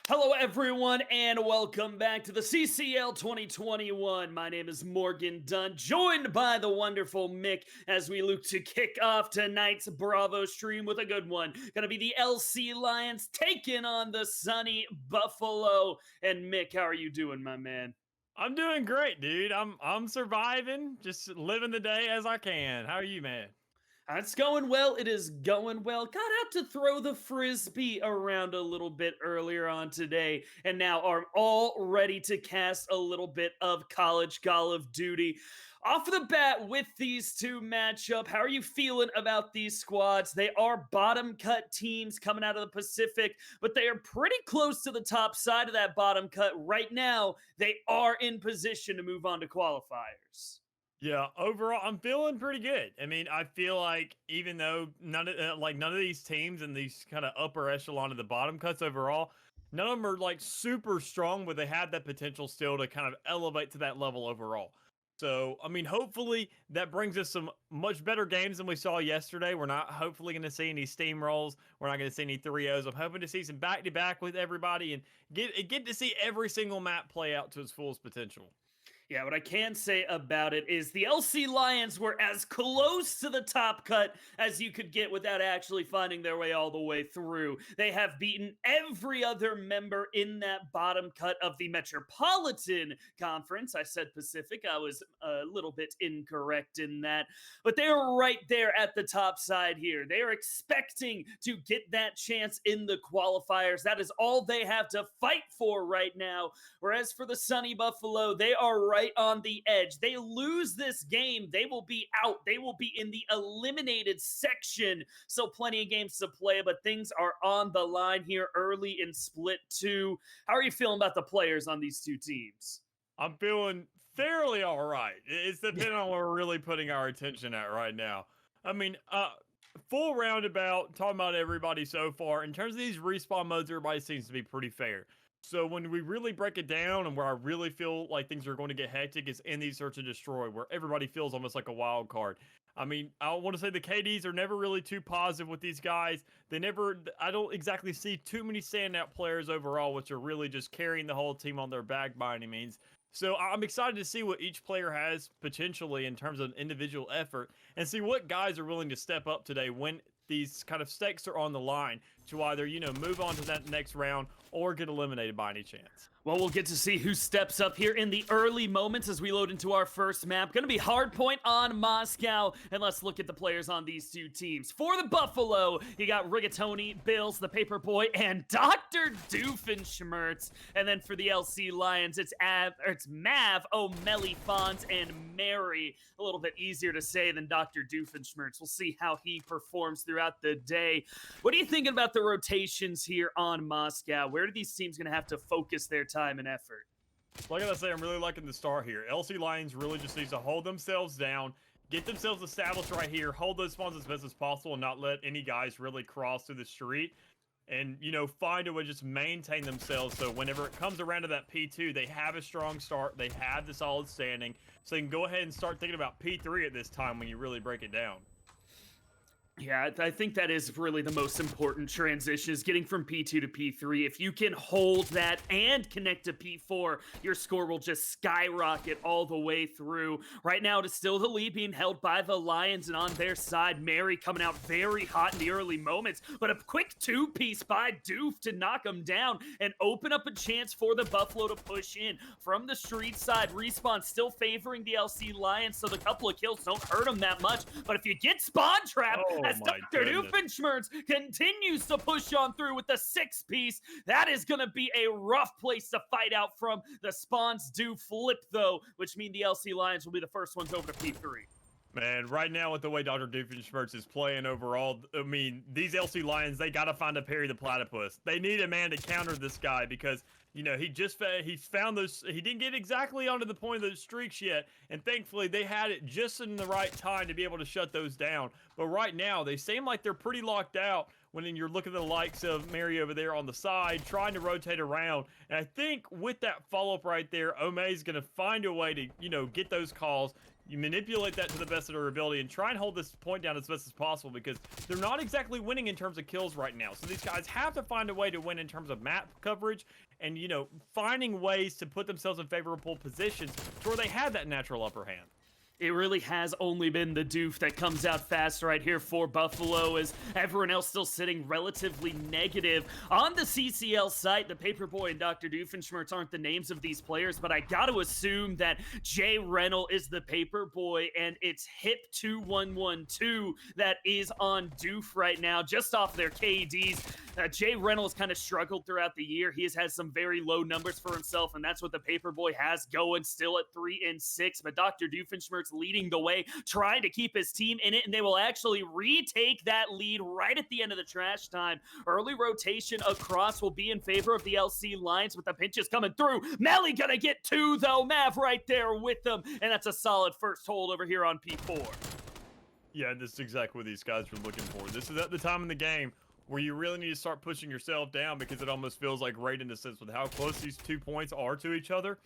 Hello, everyone, and welcome back to the CCL 2021. My name is Morgan Dunn, joined by the wonderful Mick as we look to kick off tonight's Bravo stream with a good one. Gonna be the LC Lions taking on the sunny Buffalo. And Mick, how are you doing, my man? I'm doing great, dude. I'm surviving, just living the day as I can. How are you, man? It's going well. It is going well. Got out to throw the frisbee around a little bit earlier on today, and now are all ready to cast a little bit of college Call of Duty. Off the bat with these two matchup, how are you feeling about these squads? They are bottom cut teams coming out of the Pacific, but they are pretty close to the top side of that bottom cut right now. They are in position to move on to qualifiers. Yeah, overall, I'm feeling pretty good. I mean, I feel like even though none of these teams in these kind of upper echelon of the bottom cuts overall, none of them are like super strong, but they have that potential still to kind of elevate to that level overall. So, I mean, hopefully that brings us some much better games than we saw yesterday. We're not hopefully going to see any steamrolls. We're not going to see any 3-0s. I'm hoping to see some back to back with everybody and get to see every single map play out to its fullest potential. Yeah, what I can say about it is the LC Lions were as close to the top cut as you could get without actually finding their way all the way through. They have beaten every other member in that bottom cut of the Metropolitan Conference. I said Pacific, I was a little bit incorrect in that. But they're right there at the top side here. They are expecting to get that chance in the qualifiers. That is all they have to fight for right now. Whereas for the Sunny Buffalo, they are right on the edge. They lose this game, they will be out. They will be in the eliminated section. So plenty of games to play, but things are on the line here early in split two. How are you feeling about the players on these two teams? I'm feeling fairly all right. It's depending on where we're really putting our attention at right now. I mean, full roundabout, talking about everybody so far. In terms of these respawn modes, everybody seems to be pretty fair. So when we really break it down and where I really feel like things are going to get hectic is in these search and destroy, where everybody feels almost like a wild card. I mean, I want to say the KDs are never really too positive with these guys. I don't exactly see too many standout players overall, which are really just carrying the whole team on their back by any means. So I'm excited to see what each player has potentially in terms of individual effort and see what guys are willing to step up today when these kind of stakes are on the line to either, move on to that next round or get eliminated by any chance. Well, we'll get to see who steps up here in the early moments as we load into our first map. Going to be hardpoint on Moscow, and let's look at the players on these two teams. For the Buffalo, you got Rigatoni, Bills, the Paperboy, and Dr. Doofenshmirtz. And then for the LC Lions, it's Mav, O'Malley, Fonz, and Mary. A little bit easier to say than Dr. Doofenshmirtz. We'll see how he performs throughout the day. What are you thinking about the rotations here on Moscow? Where are these teams going to have to focus their time and effort? Like I say, I'm really liking the start here. LC Lions really just needs to hold themselves down, get themselves established right here, hold those spawns as best as possible, and not let any guys really cross through the street. And, find a way to just maintain themselves so whenever it comes around to that P2, they have a strong start, they have the solid standing, so they can go ahead and start thinking about P3 at this time when you really break it down. Yeah, I think that is really the most important transition is getting from P2 to P3. If you can hold that and connect to P4, your score will just skyrocket all the way through. Right now, it is still the lead being held by the Lions, and on their side, Mary coming out very hot in the early moments, but a quick two-piece by Doof to knock him down and open up a chance for the Buffalo to push in. From the street side, Respawn still favoring the LC Lions, so the couple of kills don't hurt them that much, but if you get spawn trapped, as Dr. Doofenshmirtz continues to push on through with the 6-piece. That is going to be a rough place to fight out from. The spawns do flip, though, which means the LC Lions will be the first ones over to P3. Man, right now with the way Dr. Doofenshmirtz is playing overall, I mean, these LC Lions, they got to find a Perry the Platypus. They need a man to counter this guy because, he found those, he didn't get exactly onto the point of those streaks yet, and thankfully they had it just in the right time to be able to shut those down. But right now, they seem like they're pretty locked out when you're looking at the likes of Mary over there on the side, trying to rotate around. And I think with that follow-up right there, Ome's going to find a way to, get those calls, You manipulate that to the best of their ability and try and hold this point down as best as possible because they're not exactly winning in terms of kills right now. So these guys have to find a way to win in terms of map coverage and, you know, finding ways to put themselves in favorable positions to where they have that natural upper hand. It really has only been the doof that comes out fast right here for Buffalo, as everyone else still sitting relatively negative. On the CCL site, the Paperboy and Dr. Doofenshmirtz aren't the names of these players, but I got to assume that Jay Rennell is the Paperboy, and it's Hip2112 that is on Doof right now, just off their KDs. Jay Rennell has kind of struggled throughout the year. He has had some very low numbers for himself, and that's what the Paperboy has going, still at 3-6. But Dr. Doofenshmirtz leading the way, trying to keep his team in it, and they will actually retake that lead right at the end of the trash time. Early rotation across will be in favor of the LC Lions, with the pinches coming through. Melly gonna get two, though. Mav right there with them, and that's a solid first hold over here on P4. Yeah, this is exactly what these guys are looking for. This is at the time in the game where you really need to start pushing yourself down because it almost feels like right in the sense with how close these 2 points are to each other.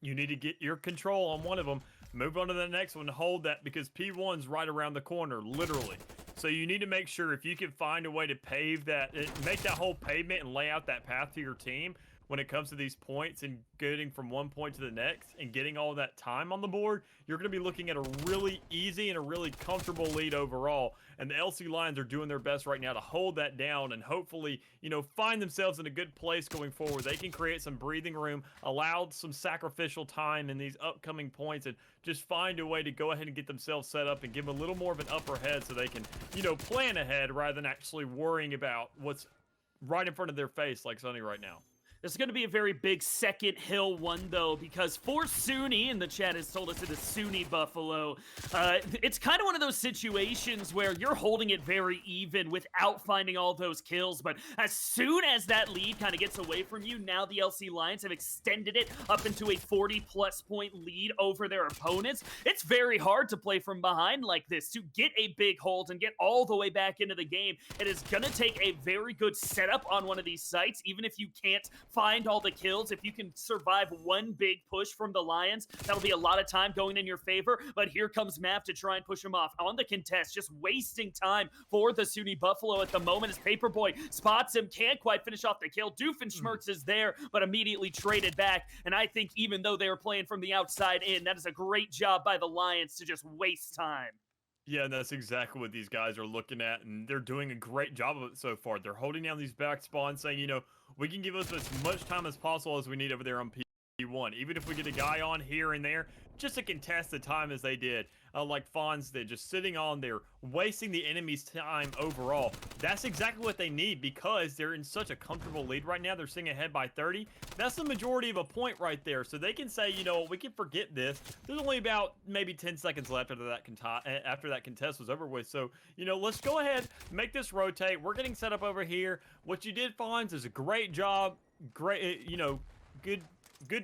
You need to get your control on one of them, move on to the next one, hold that because P1's right around the corner, literally. So you need to make sure if you can find a way to pave that, make that whole pavement and lay out that path to your team when it comes to these points and getting from one point to the next and getting all that time on the board, you're going to be looking at a really easy and a really comfortable lead overall. And the LC Lions are doing their best right now to hold that down and hopefully, you know, find themselves in a good place going forward. They can create some breathing room, allow some sacrificial time in these upcoming points, and just find a way to go ahead and get themselves set up and give them a little more of an upper head so they can, you know, plan ahead rather than actually worrying about what's right in front of their face like SUNY right now. This is going to be a very big second hill one, though, because for SUNY, and the chat has told us it is SUNY Buffalo, it's kind of one of those situations where you're holding it very even without finding all those kills, but as soon as that lead kind of gets away from you, now the LC Lions have extended it up into a 40-plus point lead over their opponents. It's very hard to play from behind like this, to get a big hold and get all the way back into the game. It is going to take a very good setup on one of these sites, even if you can't find all the kills. If you can survive one big push from the Lions, that'll be a lot of time going in your favor. But here comes Mav to try and push him off on the contest, just wasting time for the SUNY Buffalo at the moment as Paperboy spots him, can't quite finish off the kill. Doofenshmirtz is there, but immediately traded back. And I think even though they were playing from the outside in, that is a great job by the Lions to just waste time. Yeah, and that's exactly what these guys are looking at, and they're doing a great job of it so far. They're holding down these back spawns, saying, you know, we can give us as much time as possible as we need over there on P1. Even if we get a guy on here and there, just to contest the time as they did. Like Fonz did, just sitting on there, wasting the enemy's time overall. That's exactly what they need because they're in such a comfortable lead right now. They're sitting ahead by 30. That's the majority of a point right there. So they can say, you know, we can forget this. There's only about maybe 10 seconds left after that contest was over with. So, you know, let's go ahead, make this rotate. We're getting set up over here. What you did, Fonz, is a great job. Great, you know, good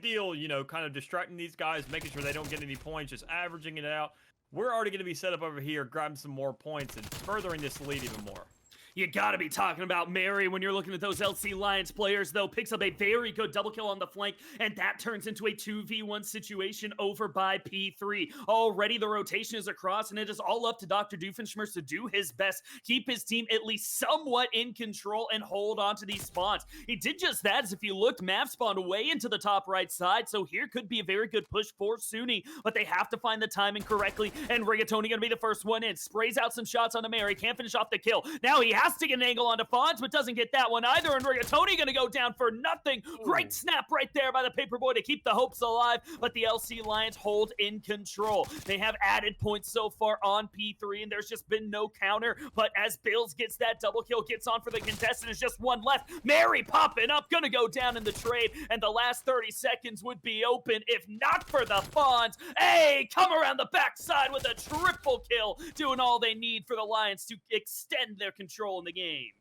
deal, you know, kind of distracting these guys, making sure they don't get any points, just averaging it out. We're already going to be set up over here, grabbing some more points and furthering this lead even more. You gotta be talking about Mary when you're looking at those LC Lions players, though. Picks up a very good double kill on the flank, and that turns into a 2v1 situation over by P3. Already the rotation is across, and it is all up to Dr. Doofenshmirtz to do his best, keep his team at least somewhat in control, and hold on to these spawns. He did just that, as if you looked, Mav spawned way into the top right side, so here could be a very good push for SUNY, but they have to find the timing correctly, and Rigatoni gonna be the first one in. Sprays out some shots on the Mary, can't finish off the kill. Now he has to get an angle onto Fonz, but doesn't get that one either, and Rigatoni gonna go down for nothing. Great snap right there by the Paperboy to keep the hopes alive, but the LC Lions hold in control. They have added points so far on P3, and there's just been no counter, but as Bills gets that double kill, gets on for the contest, and there's just one left. Mary popping up, gonna go down in the trade, and the last 30 seconds would be open if not for the Fonz. Hey, come around the backside with a triple kill, doing all they need for the Lions to extend their control in the game.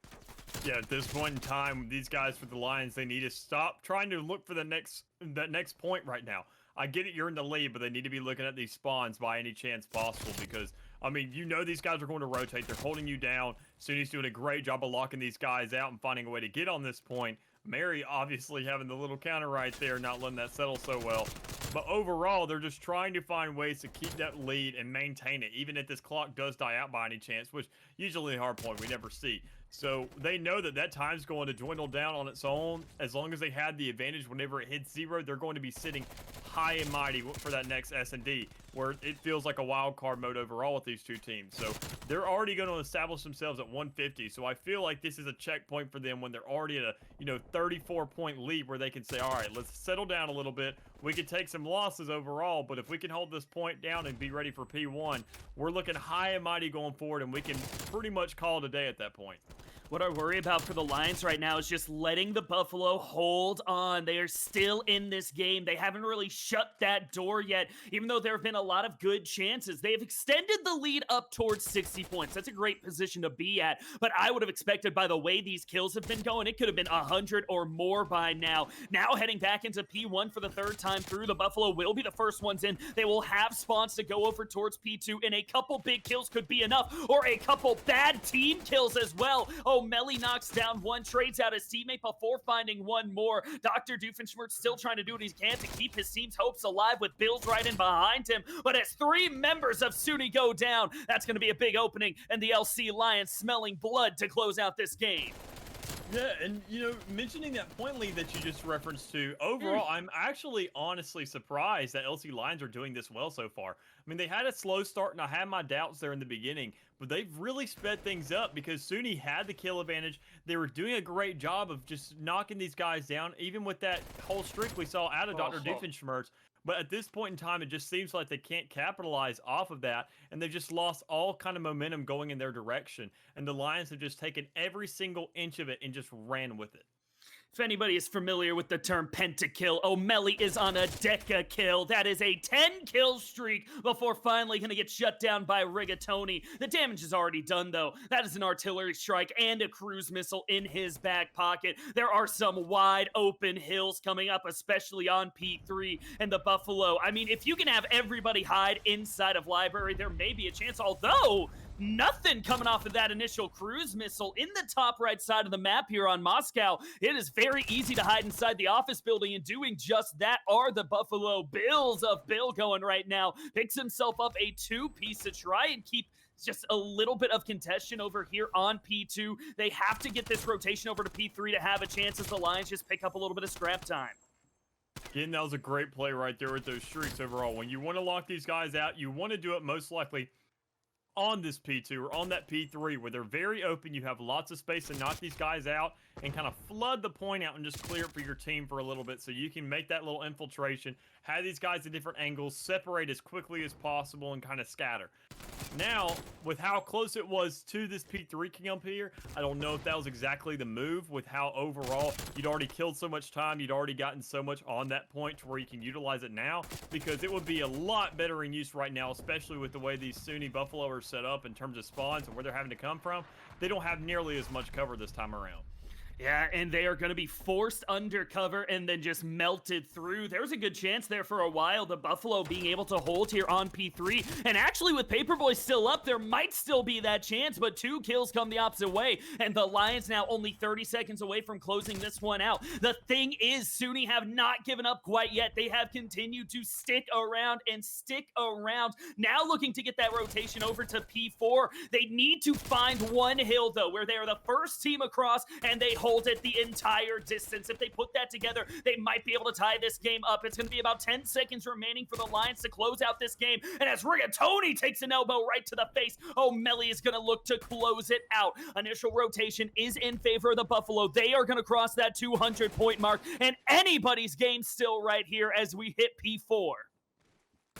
Yeah, at this point in time, these guys for the Lions, they need to stop trying to look for that next point right now. I get it, you're in the lead, but they need to be looking at these spawns by any chance possible because, I mean, you know these guys are going to rotate. They're holding you down. SUNY's doing a great job of locking these guys out and finding a way to get on this point. Mary obviously having the little counter right there, not letting that settle so well. But overall, they're just trying to find ways to keep that lead and maintain it, even if this clock does die out by any chance, which usually a hard point we never see. So they know that that time's going to dwindle down on its own. As long as they had the advantage whenever it hits 0, they're going to be sitting high and mighty for that next S&D, where it feels like a wild card mode overall with these two teams. So they're already going to establish themselves at 150. So I feel like this is a checkpoint for them when they're already at a 34-point lead, where they can say, all right, let's settle down a little bit. We could take some losses overall, but if we can hold this point down and be ready for P1, we're looking high and mighty going forward, and we can pretty much call it a day at that point. What I worry about for the Lions right now is just letting the Buffalo hold on. They are still in this game. They haven't really shut that door yet, even though there have been a lot of good chances. They have extended the lead up towards 60 points. That's a great position to be at, but I would have expected, by the way these kills have been going, it could have been 100 or more by now. Now heading back into P1 for the third time through, the Buffalo will be the first ones in. They will have spawns to go over towards P2, and a couple big kills could be enough, or a couple bad team kills as well. O'Malley knocks down one, trades out his teammate before finding one more. Dr. Doofenshmirtz still trying to do what he can to keep his team's hopes alive with Bills right in behind him. But as 3 members of SUNY go down, that's going to be a big opening, and the LC Lions smelling blood to close out this game. Yeah, and mentioning that point lead that you just referenced to, overall, I'm actually honestly surprised that LC Lions are doing this well so far. I mean, they had a slow start, and I had my doubts there in the beginning, but they've really sped things up because SUNY had the kill advantage. They were doing a great job of just knocking these guys down, even with that whole streak we saw out of Dr. Doofenshmirtz. But at this point in time, it just seems like they can't capitalize off of that, and they've just lost all kind of momentum going in their direction. And the Lions have just taken every single inch of it and just ran with it. If anybody is familiar with the term pentakill, O'Malley is on a decakill. That is a 10-kill streak before finally going to get shut down by Rigatoni. The damage is already done, though. That is an artillery strike and a cruise missile in his back pocket. There are some wide open hills coming up, especially on P3 and the Buffalo. I mean, if you can have everybody hide inside of Library, there may be a chance, although nothing coming off of that initial cruise missile in the top right side of the map here on Moscow. It is very easy to hide inside the office building, and doing just that are the Buffalo Bills of Bill going right now. Picks himself up a 2-piece to try and keep just a little bit of contention over here on P2. They have to get this rotation over to P3 to have a chance as the Lions just pick up a little bit of scrap time. Again, that was a great play right there with those streaks overall. When you want to lock these guys out, you want to do it most likely on this P2 or on that P3 where they're very open. You have lots of space to knock these guys out and kind of flood the point out and just clear it for your team for a little bit so you can make that little infiltration, have these guys at different angles, separate as quickly as possible, and kind of scatter. Now, with how close it was to this P3 king up here, I don't know if that was exactly the move with how overall you'd already killed so much time, you'd already gotten so much on that point to where you can utilize it now, because it would be a lot better in use right now, especially with the way these SUNY Buffalo are set up in terms of spawns and where they're having to come from. They don't have nearly as much cover this time around. Yeah, and they are going to be forced undercover and then just melted through. There was a good chance there for a while, the Buffalo being able to hold here on P3. And actually, with Paperboy still up, there might still be that chance, but 2 kills come the opposite way. And the Lions now only 30 seconds away from closing this one out. The thing is, SUNY have not given up quite yet. They have continued to stick around and stick around. Now looking to get that rotation over to P4. They need to find one hill, though, where they are the first team across, and they hold it the entire distance. If they put that together, they might be able to tie this game up. It's going to be about 10 seconds remaining for the Lions to close out this game. And as Rigatoni takes an elbow right to the face, O'Malley is going to look to close it out. Initial rotation is in favor of the Buffalo. They are going to cross that 200-point mark, and anybody's game still right here as we hit P4.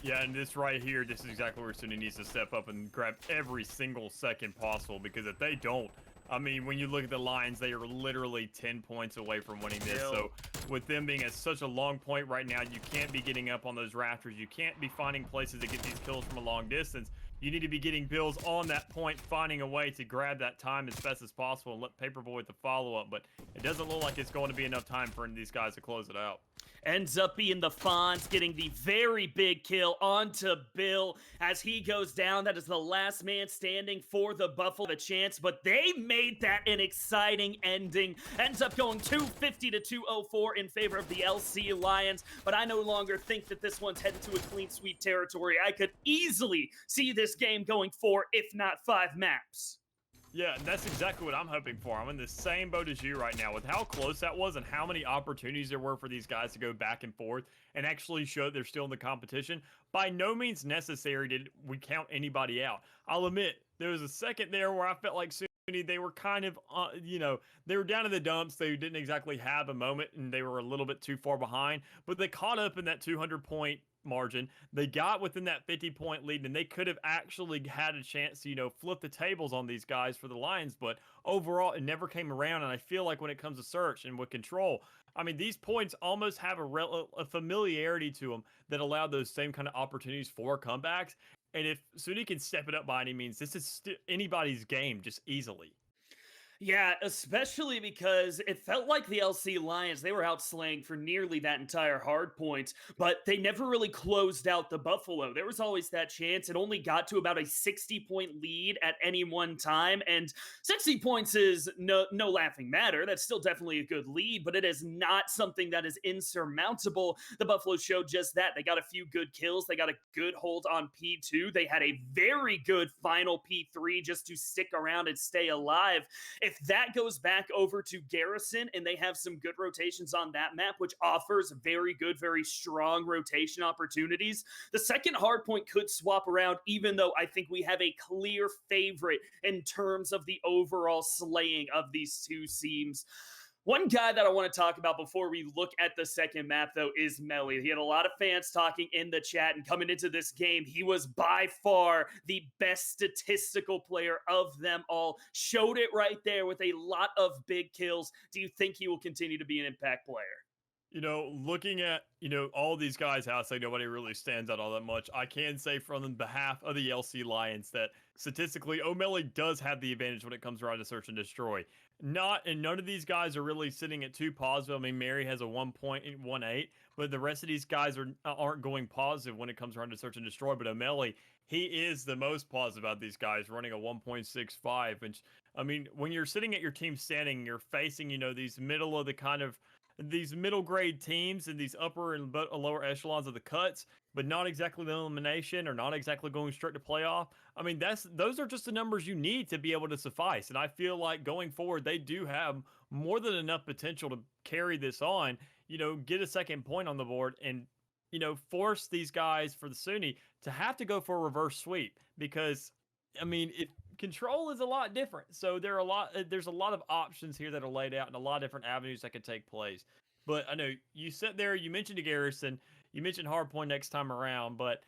Yeah, and this right here, this is exactly where SUNY needs to step up and grab every single second possible, because if they don't, I mean, when you look at the Lions, they are literally 10 points away from winning this. So with them being at such a long point right now, you can't be getting up on those rafters. You can't be finding places to get these kills from a long distance. You need to be getting Bills on that point, finding a way to grab that time as best as possible and let Paperboy with the follow-up. But it doesn't look like it's going to be enough time for these guys to close it out. Ends up being the Fonz getting the very big kill onto Bill as he goes down. That is the last man standing for the Buffalo. A chance, but they made that an exciting ending. Ends up going 250 to 204 in favor of the LC Lions, but I no longer think that this one's headed to a clean sweep territory. I could easily see this game going 4, if not 5 maps. Yeah, and that's exactly what I'm hoping for. I'm in the same boat as you right now with how close that was and how many opportunities there were for these guys to go back and forth and actually show they're still in the competition. By no means necessary did we count anybody out. I'll admit, there was a second there where I felt like SUNY, they were kind of, they were down in the dumps. They didn't exactly have a moment and they were a little bit too far behind, but they caught up in that 200-point margin. They got within that 50-point lead, and they could have actually had a chance to, flip the tables on these guys for the Lions. But overall, it never came around. And I feel like when it comes to search and with control, I mean, these points almost have a familiarity to them that allow those same kind of opportunities for comebacks. And if SUNY can step it up by any means, this is anybody's game just easily. Yeah, especially because it felt like the LC Lions, they were outslaying for nearly that entire hard point, but they never really closed out the Buffalo. There was always that chance. It only got to about a 60-point lead at any one time, and 60 points is no laughing matter. That's still definitely a good lead, but it is not something that is insurmountable. The Buffalo showed just that. They got a few good kills. They got a good hold on P2. They had a very good final P3 just to stick around and stay alive. If that goes back over to Garrison and they have some good rotations on that map, which offers very good, very strong rotation opportunities, the second hardpoint could swap around, even though I think we have a clear favorite in terms of the overall slaying of these two teams. One guy that I want to talk about before we look at the second map, though, is Melly. He had a lot of fans talking in the chat, and coming into this game, he was by far the best statistical player of them all. Showed it right there with a lot of big kills. Do you think he will continue to be an impact player? Looking at, all these guys, I say nobody really stands out all that much. I can say from the behalf of the LC Lions that statistically, O'Malley does have the advantage when it comes around to search and destroy. None of these guys are really sitting at too positive. I mean, Mary has a 1.18, but the rest of these guys aren't going positive when it comes around to search and destroy. But O'Malley, he is the most positive about these guys, running a 1.65. And I mean, when you're sitting at your team standing, you're facing, these middle grade teams and these upper and lower echelons of the cuts, but not exactly the elimination or not exactly going straight to playoff. I mean, those are just the numbers you need to be able to suffice. And I feel like going forward, they do have more than enough potential to carry this on, get a second point on the board and, force these guys for the SUNY to have to go for a reverse sweep because, I mean, control is a lot different. So there's a lot of options here that are laid out and a lot of different avenues that could take place. But I know you sat there, you mentioned Garrison, you mentioned hardpoint next time around, but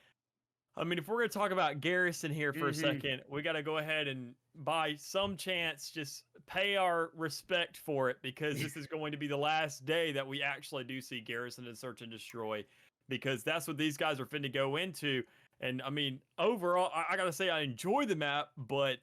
I mean, if we're going to talk about Garrison here for a second, we got to go ahead and by some chance just pay our respect for it because this is going to be the last day that we actually do see Garrison in Search and Destroy because that's what these guys are finna go into. And I mean, overall, I gotta say I enjoy the map, but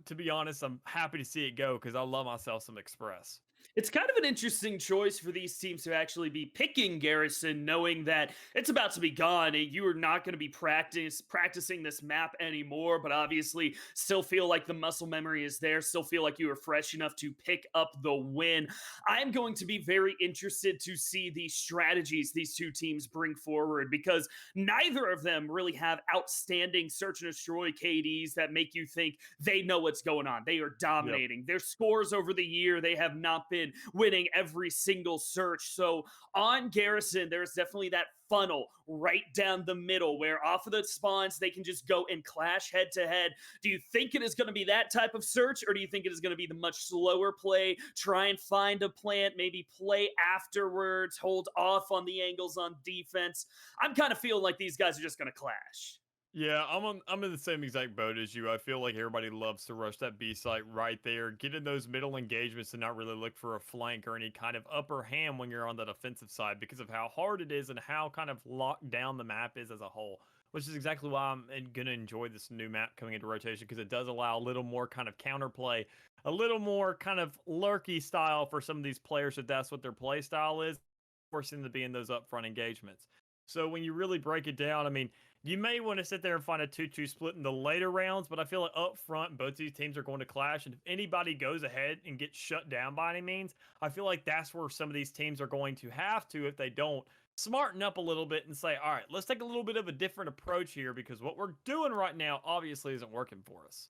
to be honest, I'm happy to see it go because I love myself some Express. It's kind of an interesting choice for these teams to actually be picking Garrison, knowing that it's about to be gone. And you are not going to be practicing this map anymore, but obviously still feel like the muscle memory is there, still feel like you are fresh enough to pick up the win. I'm going to be very interested to see the strategies these two teams bring forward because neither of them really have outstanding search and destroy KDs that make you think they know what's going on. They are dominating. Yep. Their scores over the year, they have not been winning every single search. So on Garrison, there's definitely that funnel right down the middle where off of the spawns, they can just go and clash head to head. Do you think it is going to be that type of search or do you think it is going to be the much slower play? Try and find a plant, maybe play afterwards, hold off on the angles on defense. I'm kind of feeling like these guys are just going to clash. Yeah, I'm in the same exact boat as you. I feel like everybody loves to rush that B site right there, get in those middle engagements and not really look for a flank or any kind of upper hand when you're on that offensive side because of how hard it is and how kind of locked down the map is as a whole, which is exactly why I'm going to enjoy this new map coming into rotation because it does allow a little more kind of counterplay, a little more kind of lurky style for some of these players if that's what their play style is. forcing them to be in those upfront engagements. So when you really break it down, I mean, you may want to sit there and find a 2-2 split in the later rounds, but I feel like up front, both these teams are going to clash. And if anybody goes ahead and gets shut down by any means, I feel like that's where some of these teams are going to have to, if they don't, smarten up a little bit and say, all right, let's take a little bit of a different approach here because what we're doing right now obviously isn't working for us.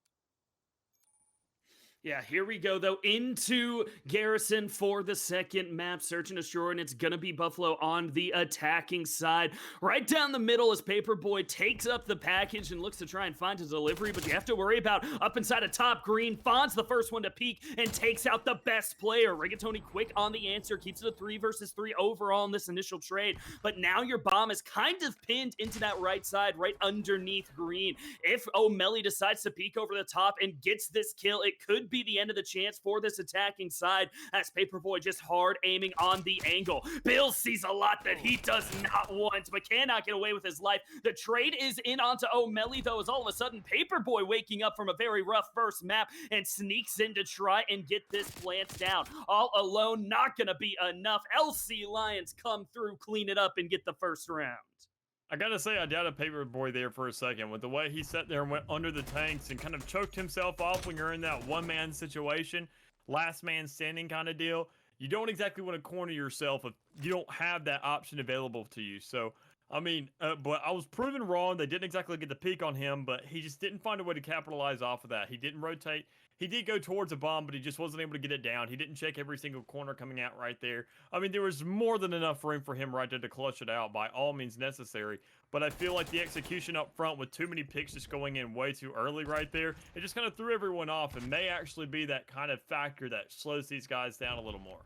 Yeah, here we go, though, into Garrison for the second map, Search and Destroy, and it's going to be Buffalo on the attacking side. Right down the middle as Paperboy takes up the package and looks to try and find his delivery, but you have to worry about up inside of top green. Fawn's the first one to peek and takes out the best player. Rigatoni quick on the answer, keeps it a 3 versus 3 overall in this initial trade, but now your bomb is kind of pinned into that right side, right underneath green. If O'Malley decides to peek over the top and gets this kill, it could be the end of the chance for this attacking side as Paperboy just hard aiming on the angle. Bill sees a lot that he does not want, but cannot get away with his life. The trade is in onto O'Malley, though, as all of a sudden Paperboy waking up from a very rough first map and sneaks in to try and get this plant down. All alone, not gonna be enough. LC Lions come through, clean it up, and get the first round. I gotta say, I doubted Paperboy there for a second with the way he sat there and went under the tanks and kind of choked himself off when you're in that one-man situation, last man standing kind of deal. You don't exactly want to corner yourself if you don't have that option available to you. So, I mean, but I was proven wrong. They didn't exactly get the peak on him, but he just didn't find a way to capitalize off of that. He didn't rotate. He did go towards a bomb, but he just wasn't able to get it down. He didn't check every single corner coming out right there. I mean, there was more than enough room for him right there to clutch it out by all means necessary. But I feel like the execution up front with too many picks just going in way too early right there, it just kind of threw everyone off and may actually be that kind of factor that slows these guys down a little more.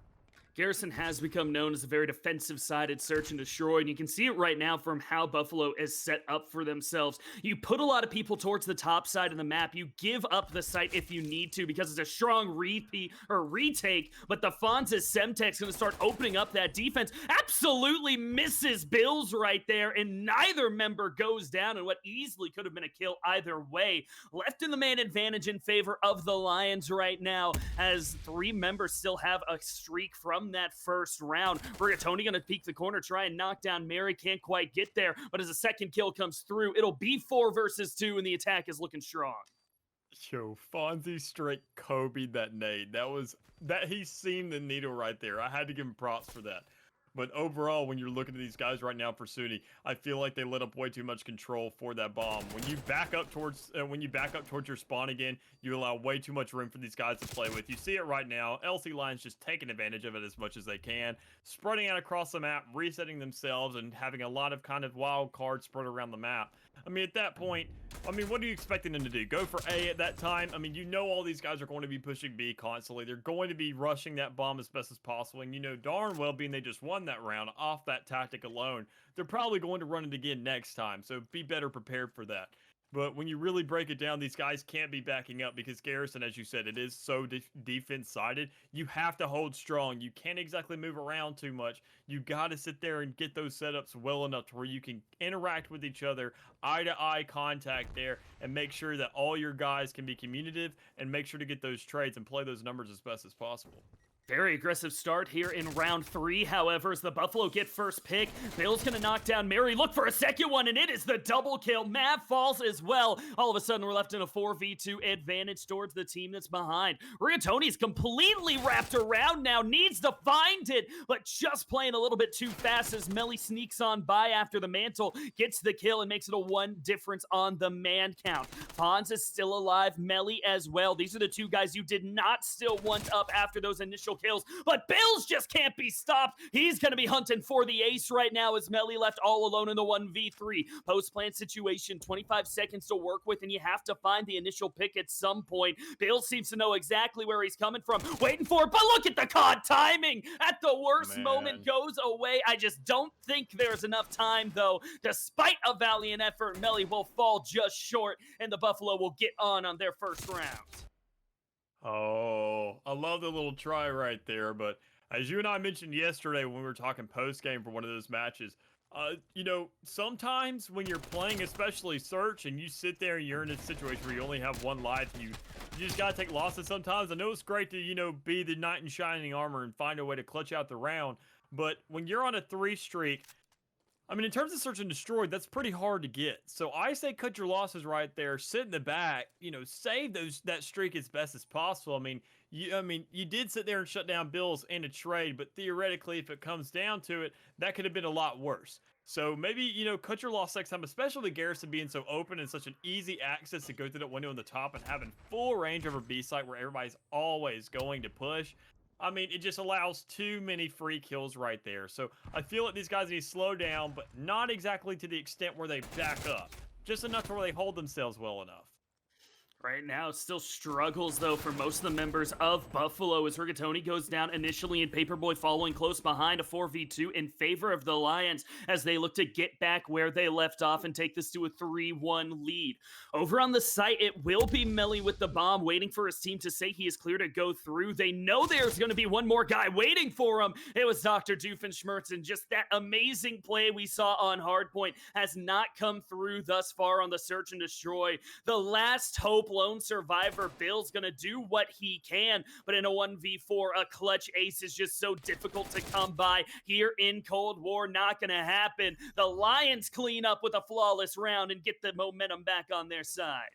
Garrison has become known as a very defensive-sided search and destroy, and you can see it right now from how Buffalo is set up for themselves. You put a lot of people towards the top side of the map. You give up the site if you need to because it's a strong repeat or retake, but the Fonz's Semtech's going to start opening up that defense. Absolutely misses Bills right there, and neither member goes down in what easily could have been a kill either way. Left in the man advantage in favor of the Lions right now, as 3 members still have a streak from that first round. Rigatoni gonna peek the corner, try and knock down Mary, can't quite get there, but as a second kill comes through, it'll be 4 versus 2, and the attack is looking strong. Yo, Fonzie straight Kobe'd that nade. That he seemed the needle right there. I had to give him props for that. But overall, when you're looking at these guys right now for SUNY, I feel like they let up way too much control for that bomb. When you back up towards your spawn again, you allow way too much room for these guys to play with. You see it right now. LC Lions just taking advantage of it as much as they can, spreading out across the map, resetting themselves, and having a lot of kind of wild cards spread around the map. I mean, at that point, what are you expecting them to do? Go for A at that time? I mean, you know all these guys are going to be pushing B constantly. They're going to be rushing that bomb as best as possible, and you know darn well, being they just won that round off that tactic alone, they're probably going to run it again next time, so be better prepared for that. But when you really break it down, these guys can't be backing up because Garrison, as you said, it is so defense-sided. You have to hold strong. You can't exactly move around too much. You got to sit there and get those setups well enough to where you can interact with each other, eye-to-eye contact there, and make sure that all your guys can be communicative and make sure to get those trades and play those numbers as best as possible. Very aggressive start here in round 3, however, as the Buffalo get first pick. Bill's gonna knock down Mary, look for a second one, and it is the double kill. Mav falls as well. All of a sudden, we're left in a 4v2 advantage towards the team that's behind. Rigatoni's completely wrapped around now, needs to find it, but just playing a little bit too fast as Melly sneaks on by after the mantle, gets the kill, and makes it a 1 difference on the man count. Fonz is still alive, Melly as well. These are the 2 guys you did not still want up after those initial kills, but Bills just can't be stopped. He's going to be hunting for the ace right now as Melly left all alone in the 1v3. Post-plant situation, 25 seconds to work with, and you have to find the initial pick at some point. Bills seems to know exactly where he's coming from, waiting for it, but look at the COD timing. At the worst moment, goes away. I just don't think there's enough time, though. Despite a valiant effort, Melly will fall just short, and the Buffalo will get on their first round. Oh, I love the little try right there, but as you and I mentioned yesterday when we were talking post-game for one of those matches, Sometimes when you're playing, especially search, and you sit there and you're in a situation where you only have one life, you just gotta take losses sometimes. I know it's great to, be the knight in shining armor and find a way to clutch out the round, but when you're on a 3 streak, I mean, in terms of search and destroy, that's pretty hard to get. So I say cut your losses right there, sit in the back, save that streak as best as possible. You did sit there and shut down Bills and a trade, but theoretically, if it comes down to it, that could have been a lot worse. So maybe, cut your loss next time, especially with Garrison being so open and such an easy access to go through that window on the top and having full range over B site where everybody's always going to push. I mean, it just allows too many free kills right there. So I feel like these guys need to slow down, but not exactly to the extent where they back up. Just enough to where they hold themselves well enough. Right now, still struggles, though, for most of the members of Buffalo as Rigatoni goes down initially and Paperboy following close behind a 4v2 in favor of the Lions as they look to get back where they left off and take this to a 3-1 lead. Over on the site, it will be Melly with the bomb, waiting for his team to say he is clear to go through. They know there's going to be one more guy waiting for him. It was Dr. Doofenshmirtz, and just that amazing play we saw on Hardpoint has not come through thus far on the search and destroy. The last hope lone survivor Bill's gonna do what he can, but in a 1v4, a clutch ace is just so difficult to come by here in Cold War. Not gonna happen. The Lions clean up with a flawless round and get the momentum back on their side.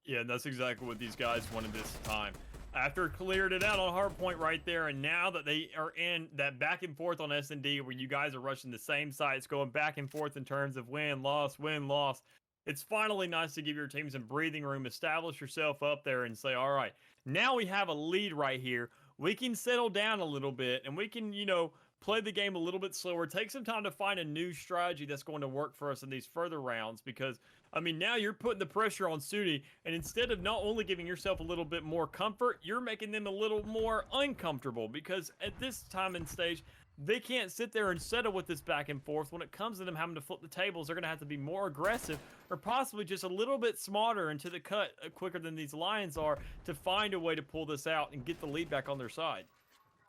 Yeah, that's exactly what these guys wanted this time. After cleared it out on Hardpoint right there, and now that they are in that back and forth on S&D where you guys are rushing the same sites, going back and forth in terms of win, loss, it's finally nice to give your team some breathing room, establish yourself up there and say, all right, now we have a lead right here. We can settle down a little bit and we can, play the game a little bit slower. Take some time to find a new strategy that's going to work for us in these further rounds because, now you're putting the pressure on SUNY, and instead of not only giving yourself a little bit more comfort, you're making them a little more uncomfortable because at this time and stage, they can't sit there and settle with this back and forth. When it comes to them having to flip the tables, they're going to have to be more aggressive or possibly just a little bit smarter and to the cut quicker than these Lions are to find a way to pull this out and get the lead back on their side.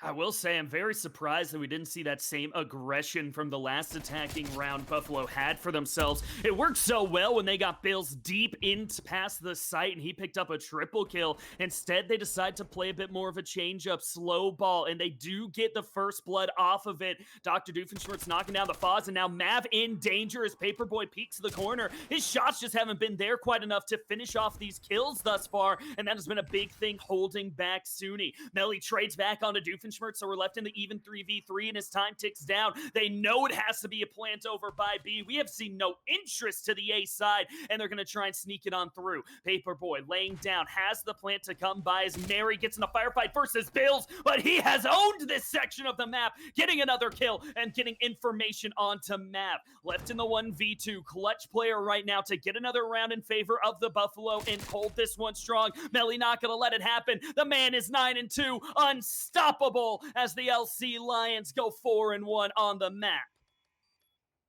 I will say I'm very surprised that we didn't see that same aggression from the last attacking round Buffalo had for themselves. It worked so well when they got Bills deep into past the site and he picked up a triple kill. Instead, they decide to play a bit more of a change-up slow ball, and they do get the first blood off of it. Dr. Doofenshmirtz knocking down the Foz, and now Mav in danger as Paperboy peeks to the corner. His shots just haven't been there quite enough to finish off these kills thus far, and that has been a big thing holding back SUNY. Melly trades back onto Doofenshmirtz, so we're left in the even 3v3 and as time ticks down, they know it has to be a plant over by B. We have seen no interest to the A side, and they're going to try and sneak it on through. Paperboy laying down, has the plant to come by as Mary gets in a firefight versus Bills, but he has owned this section of the map, getting another kill and getting information onto Mav. Left in the 1v2, clutch player right now to get another round in favor of the Buffalo and hold this one strong. Melly not going to let it happen. The man is 9-2, unstoppable as the LC Lions go 4-1 on the map.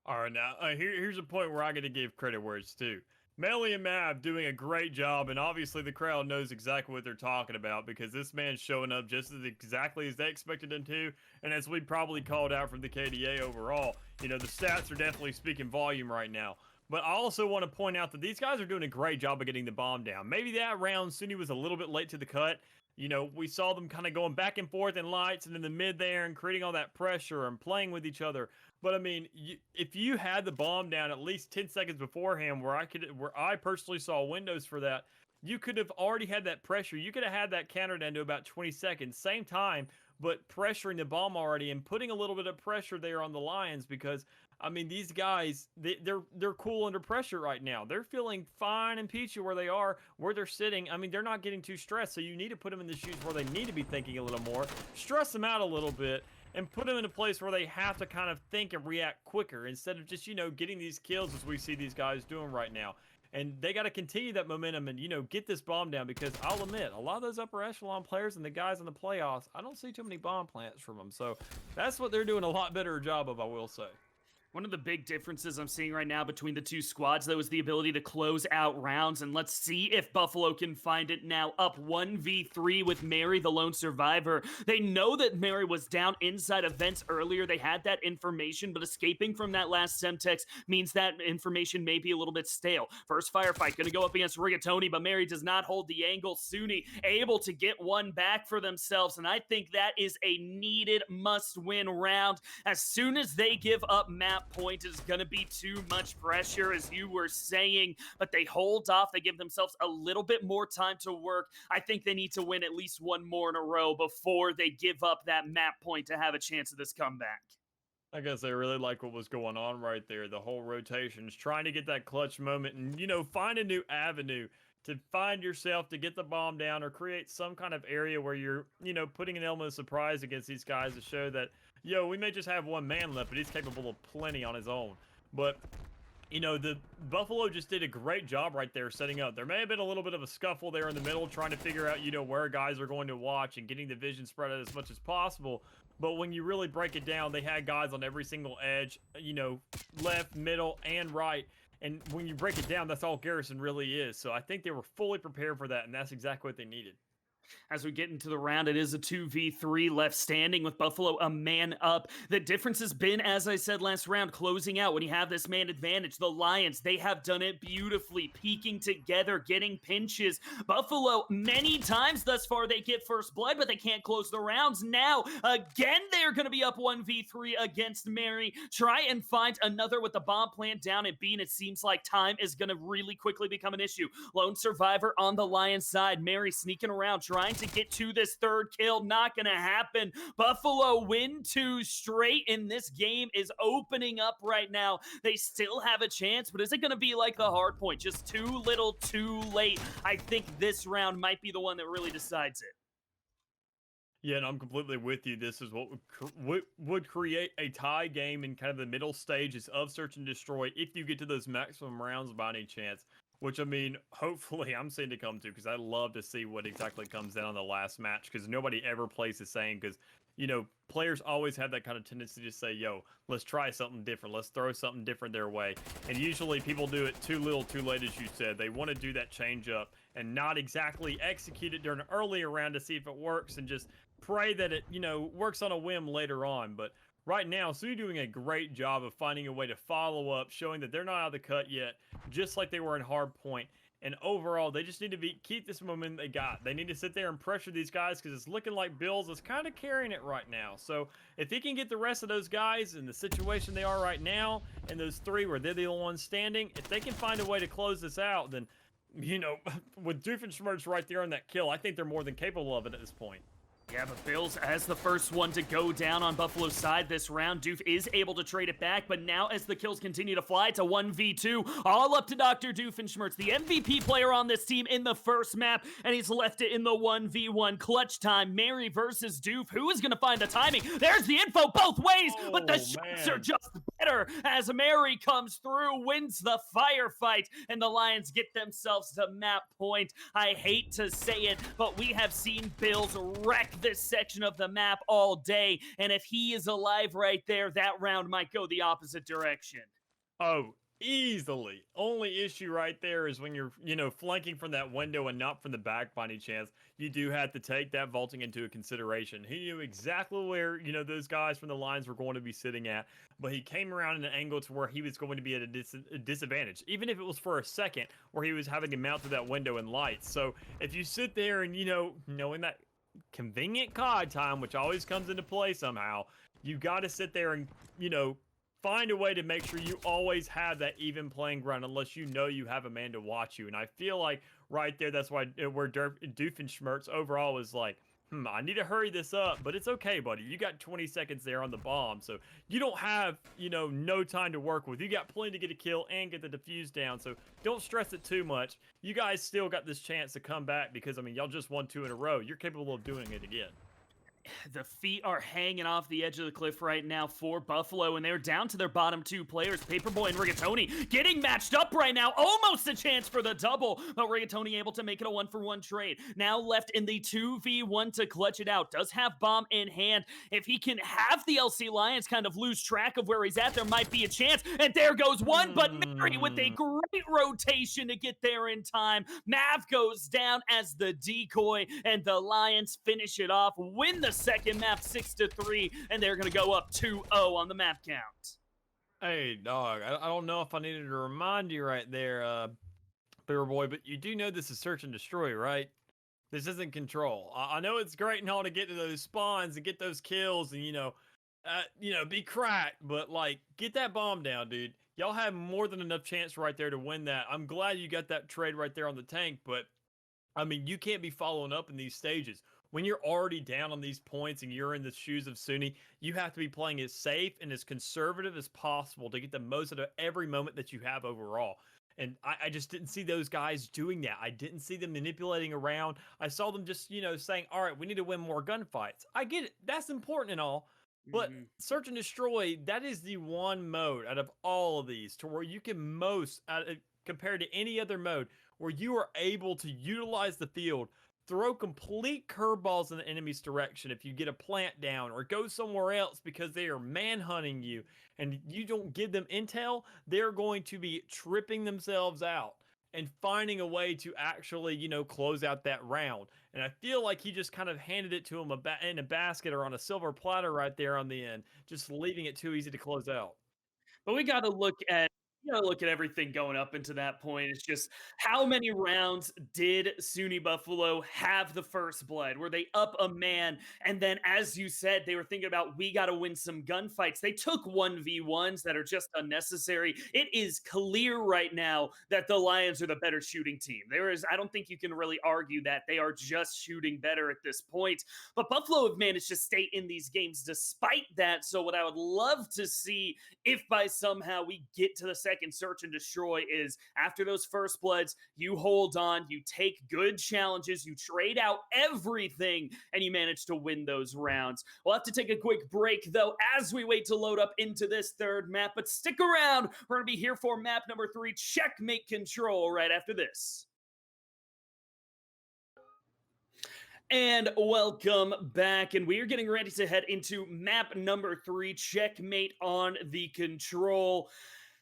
All right, now here's a point where I got to give credit where it's due. Melly and Mav doing a great job, and obviously the crowd knows exactly what they're talking about because this man's showing up just as exactly as they expected him to, and as we probably called out from the KDA overall, the stats are definitely speaking volume right now. But I also want to point out that these guys are doing a great job of getting the bomb down. Maybe that round, SUNY was a little bit late to the cut. We saw them kind of going back and forth in lights and in the mid there and creating all that pressure and playing with each other. But if you had the bomb down at least 10 seconds beforehand where I personally saw windows for that, you could have already had that pressure. You could have had that counter down to about 20 seconds, same time, but pressuring the bomb already and putting a little bit of pressure there on the Lions because these guys, they're cool under pressure right now. They're feeling fine and peachy where they are, where they're sitting. They're not getting too stressed, so you need to put them in the shoes where they need to be thinking a little more, stress them out a little bit, and put them in a place where they have to kind of think and react quicker instead of just, getting these kills as we see these guys doing right now. And they got to continue that momentum and, get this bomb down because I'll admit, a lot of those upper echelon players and the guys in the playoffs, I don't see too many bomb plants from them. So that's what they're doing a lot better job of, I will say. One of the big differences I'm seeing right now between the two squads, though, is the ability to close out rounds. And let's see if Buffalo can find it now. Up 1v3 with Mary, the lone survivor. They know that Mary was down inside of vents earlier. They had that information, but escaping from that last Semtex means that information may be a little bit stale. First firefight going to go up against Rigatoni, but Mary does not hold the angle. SUNY able to get one back for themselves. And I think that is a needed must-win round. As soon as they give up map point, is going to be too much pressure, as you were saying, but they hold off. They give themselves a little bit more time to work. I think they need to win at least one more in a row before they give up that map point to have a chance of this comeback. I guess I really like what was going on right there. The whole rotations, trying to get that clutch moment and, find a new avenue to find yourself to get the bomb down or create some kind of area where you're, putting an element of surprise against these guys to show that, we may just have one man left, but he's capable of plenty on his own. But, the Buffalo just did a great job right there setting up. There may have been a little bit of a scuffle there in the middle, trying to figure out, where guys are going to watch and getting the vision spread out as much as possible. But when you really break it down, they had guys on every single edge, left, middle, and right. And when you break it down, that's all Garrison really is. So I think they were fully prepared for that, and that's exactly what they needed. As we get into the round, it is a 2v3 left standing with Buffalo a man up. The difference has been, as I said last round, closing out. When you have this man advantage, the Lions, they have done it beautifully, peeking together, getting pinches. Buffalo, many times thus far, they get first blood, but they can't close the rounds. Now, again, they're going to be up 1v3 against Mary. Try and find another with the bomb plant down at B, and it seems like time is going to really quickly become an issue. Lone survivor on the Lions side. Mary sneaking around, trying to get to this third kill. Not gonna happen. Buffalo win 2 straight, and this game is opening up right now. They still have a chance, but is it gonna be like the hard point? Just too little, too late. I think this round might be the one that really decides it. Yeah, and I'm completely with you. This is what would create a tie game in kind of the middle stages of Search and Destroy if you get to those maximum rounds by any chance. Which, I mean, hopefully I'm seeing to come to, because I love to see what exactly comes down on the last match, because nobody ever plays the same, because, players always have that kind of tendency to say, yo, let's try something different. Let's throw something different their way. And usually people do it too little, too late, as you said. They want to do that change up and not exactly execute it during an earlier round to see if it works and just pray that it, works on a whim later on. But right now, SUNY doing a great job of finding a way to follow up, showing that they're not out of the cut yet, just like they were in Hardpoint. And overall, they just need to keep this momentum they got. They need to sit there and pressure these guys, because it's looking like Bills is kind of carrying it right now. So if he can get the rest of those guys in the situation they are right now, and those 3 where they're the only ones standing, if they can find a way to close this out, then, with Doofenshmirtz right there on that kill, I think they're more than capable of it at this point. Yeah, but Bills as the first one to go down on Buffalo's side this round. Doof is able to trade it back, but now as the kills continue to fly, it's a 1v2, all up to Dr. Doofenshmirtz, the MVP player on this team in the first map, and he's left it in the 1v1 clutch time. Mary versus Doof. Who is going to find the timing? There's the info both ways, but the shots are just better as Mary comes through, wins the firefight, and the Lions get themselves to map point. I hate to say it, but we have seen Bills wreck this section of the map all day, and if he is alive right there, that round might go the opposite direction. Oh, easily. Only issue right there is when you're, flanking from that window and not from the back by any chance. You do have to take that vaulting into consideration. He knew exactly where, those guys from the lines were going to be sitting at, but he came around in an angle to where he was going to be at a disadvantage, even if it was for a second, where he was having to mount through that window and lights. So if you sit there and, knowing that convenient COD time, which always comes into play somehow, you got to sit there and, find a way to make sure you always have that even playing ground, unless you have a man to watch you. And I feel like right there, that's why where Doofenshmirtz overall was like, I need to hurry this up, but it's okay, buddy. You got 20 seconds there on the bomb, so you don't have, no time to work with. You got plenty to get a kill and get the defuse down, so don't stress it too much. You guys still got this chance to come back because, y'all just won 2 in a row. You're capable of doing it again. The feet are hanging off the edge of the cliff right now for Buffalo, and they're down to their bottom two players, Paperboy and Rigatoni, getting matched up right now. Almost a chance for the double, but Rigatoni able to make it a 1-for-1 trade. Now left in the 2v1 to clutch it out. Does have bomb in hand. If he can have the LC Lions kind of lose track of where he's at, there might be a chance. And there goes one, but Mary with a great rotation to get there in time. Mav goes down as the decoy, and the Lions finish it off, win the second map 6-3, and they're going to go up 2-0 on the map count. Hey, dog, I don't know if I needed to remind you right there, Beaver Boy, but you do know this is search and destroy, right? This isn't control. I know it's great and all to get to those spawns and get those kills and, be cracked, but, like, get that bomb down, dude. Y'all have more than enough chance right there to win that. I'm glad you got that trade right there on the tank, but, I mean, you can't be following up in these stages. When you're already down on these points and you're in the shoes of SUNY, you have to be playing as safe and as conservative as possible to get the most out of every moment that you have overall. And I just didn't see those guys doing that. I didn't see them manipulating around. I saw them just, saying, all right, we need to win more gunfights. I get it. That's important and all. But search and destroy, that is the one mode out of all of these to where you can compared to any other mode, where you are able to utilize the field, throw complete curveballs in the enemy's direction if you get a plant down, or go somewhere else because they are manhunting you and you don't give them intel. They're going to be tripping themselves out and finding a way to actually, close out that round. And I feel like he just kind of handed it to him in a basket or on a silver platter right there on the end, just leaving it too easy to close out. But we got to look at everything going up into that point. It's just how many rounds did SUNY Buffalo have the first blood? Were they up a man? And then, as you said, they were thinking about, we got to win some gunfights. They took 1v1s that are just unnecessary. It is clear right now that the Lions are the better shooting team. I don't think you can really argue that. They are just shooting better at this point. But Buffalo have managed to stay in these games despite that. So what I would love to see, if by somehow we get to the second search and destroy, is after those first bloods, you hold on, you take good challenges, you trade out everything, and you manage to win those rounds. We'll have to take a quick break, though, as we wait to load up into this third map, but stick around. We're going to be here for map number 3, Checkmate Control, right after this. And welcome back, and we are getting ready to head into map number 3, Checkmate on the Control.